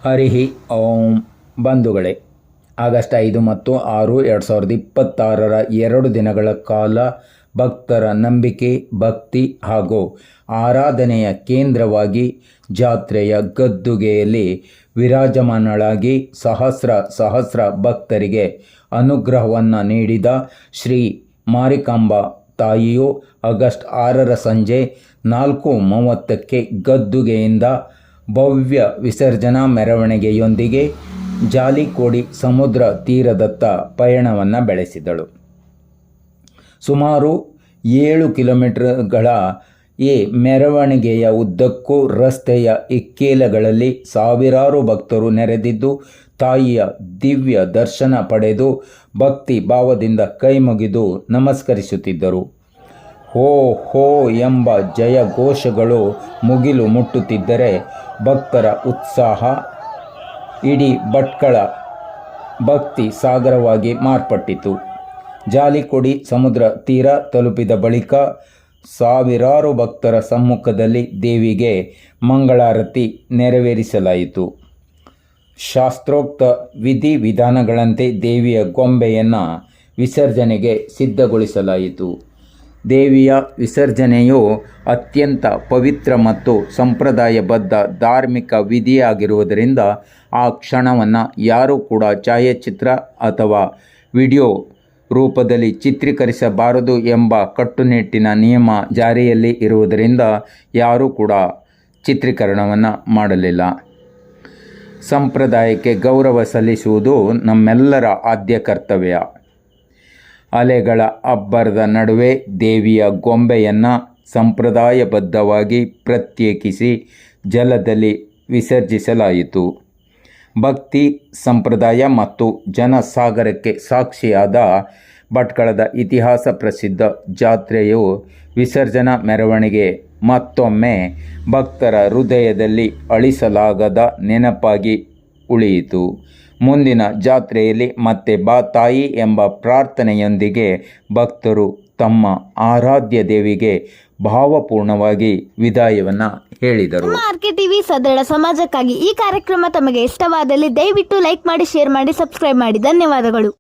ಹರಿ ಓಂ ಬಂಧುಗಳೇ, ಆಗಸ್ಟ್ 5 ಮತ್ತು 6, 2026 2 ದಿನಗಳ ಕಾಲ ಭಕ್ತರ ನಂಬಿಕೆ, ಭಕ್ತಿ ಹಾಗೂ ಆರಾಧನೆಯ ಕೇಂದ್ರವಾಗಿ ಜಾತ್ರೆಯ ಗದ್ದುಗೆಯಲ್ಲಿ ವಿರಾಜಮಾನಳಾಗಿ ಸಹಸ್ರ ಭಕ್ತರಿಗೆ ಅನುಗ್ರಹವನ್ನು ನೀಡಿದ ಶ್ರೀ ಮಾರಿಕಾಂಬಾ ತಾಯಿಯು ಆಗಸ್ಟ್ 6 ಸಂಜೆ 4:30ಕ್ಕೆ ಗದ್ದುಗೆಯಿಂದ ಭವ್ಯ ವಿಸರ್ಜನಾ ಮೆರವಣಿಗೆಯೊಂದಿಗೆ ಜಾಲಿಕೋಡಿ ಸಮುದ್ರ ತೀರದತ್ತ ಪಯಣವನ್ನು ಬೆಳೆಸಿದಳು. ಸುಮಾರು 7 ಕಿಲೋಮೀಟರ್ಗಳ ಈ ಮೆರವಣಿಗೆಯ ಉದ್ದಕ್ಕೂ ರಸ್ತೆಯ ಇಕ್ಕೆಲಗಳಲ್ಲಿ ಸಾವಿರಾರು ಭಕ್ತರು ನೆರೆದಿದ್ದು ತಾಯಿಯ ದಿವ್ಯ ದರ್ಶನ ಪಡೆದು ಭಕ್ತಿ ಭಾವದಿಂದ ಕೈಮುಗಿದು ನಮಸ್ಕರಿಸುತ್ತಿದ್ದರು. ಹೋ ಹೋ ಎಂಬ ಜಯ ಘೋಷಗಳು ಮುಗಿಲು ಮುಟ್ಟುತ್ತಿದ್ದರೆ ಭಕ್ತರ ಉತ್ಸಾಹ ಇಡೀ ಭಟ್ಕಳ ಭಕ್ತಿ ಸಾಗರವಾಗಿ ಮಾರ್ಪಟ್ಟಿತು. ಜಾಲಿಕೋಡಿ ಸಮುದ್ರ ತೀರ ತಲುಪಿದ ಬಳಿಕ ಸಾವಿರಾರು ಭಕ್ತರ ಸಮ್ಮುಖದಲ್ಲಿ ದೇವಿಗೆ ಮಂಗಳಾರತಿ ನೆರವೇರಿಸಲಾಯಿತು. ಶಾಸ್ತ್ರೋಕ್ತ ವಿಧಿವಿಧಾನಗಳಂತೆ ದೇವಿಯ ಗೊಂಬೆಯನ್ನು ವಿಸರ್ಜನೆಗೆ ಸಿದ್ಧಗೊಳಿಸಲಾಯಿತು. ದೇವಿಯ ವಿಸರ್ಜನೆಯು ಅತ್ಯಂತ ಪವಿತ್ರ ಮತ್ತು ಸಂಪ್ರದಾಯಬದ್ಧ ಧಾರ್ಮಿಕ ವಿಧಿಯಾಗಿರುವುದರಿಂದ ಆ ಕ್ಷಣವನ್ನು ಯಾರೂ ಕೂಡ ಛಾಯಾಚಿತ್ರ ಅಥವಾ ವಿಡಿಯೋ ರೂಪದಲ್ಲಿ ಚಿತ್ರೀಕರಿಸಬಾರದು ಎಂಬ ಕಟ್ಟುನಿಟ್ಟಿನ ನಿಯಮ ಜಾರಿಯಲ್ಲಿ ಇರುವುದರಿಂದ ಯಾರೂ ಕೂಡ ಚಿತ್ರೀಕರಣವನ್ನು ಮಾಡಲಿಲ್ಲ. ಸಂಪ್ರದಾಯಕ್ಕೆ ಗೌರವ ಸಲ್ಲಿಸುವುದು ನಮ್ಮೆಲ್ಲರ ಆದ್ಯ ಕರ್ತವ್ಯ. ಅಲೆಗಳ ಅಬ್ಬರದ ನಡುವೆ ದೇವಿಯ ಗೊಂಬೆಯನ್ನು ಸಂಪ್ರದಾಯಬದ್ಧವಾಗಿ ಪ್ರತ್ಯೇಕಿಸಿ ಜಲದಲ್ಲಿ ವಿಸರ್ಜಿಸಲಾಯಿತು. ಭಕ್ತಿ, ಸಂಪ್ರದಾಯ ಮತ್ತು ಜನಸಾಗರಕ್ಕೆ ಸಾಕ್ಷಿಯಾದ ಭಟ್ಕಳದ ಇತಿಹಾಸ ಪ್ರಸಿದ್ಧ ಜಾತ್ರೆಯು ವಿಸರ್ಜನಾ ಮೆರವಣಿಗೆ ಮತ್ತೊಮ್ಮೆ ಭಕ್ತರ ಹೃದಯದಲ್ಲಿ ಅಳಿಸಲಾಗದ ನೆನಪಾಗಿ ಉಳಿಯಿತು. ಮುಂದಿನ ಜಾತ್ರೆಯಲ್ಲಿ ಮತ್ತೆ ಬಾ ತಾಯಿ ಎಂಬ ಪ್ರಾರ್ಥನೆಯೊಂದಿಗೆ ಭಕ್ತರು ತಮ್ಮ ಆರಾಧ್ಯ ದೇವಿಗೆ ಭಾವಪೂರ್ಣವಾಗಿ ವಿದಾಯವನ್ನು ಹೇಳಿದರು. ಆರ್ಕೆ ಟಿವಿ ಸದೃಢ ಸಮಾಜಕ್ಕಾಗಿ ಈ ಕಾರ್ಯಕ್ರಮ ತಮಗೆ ಇಷ್ಟವಾದಲ್ಲಿ ದಯವಿಟ್ಟು ಲೈಕ್ ಮಾಡಿ, ಶೇರ್ ಮಾಡಿ, ಸಬ್ಸ್ಕ್ರೈಬ್ ಮಾಡಿ. ಧನ್ಯವಾದಗಳು.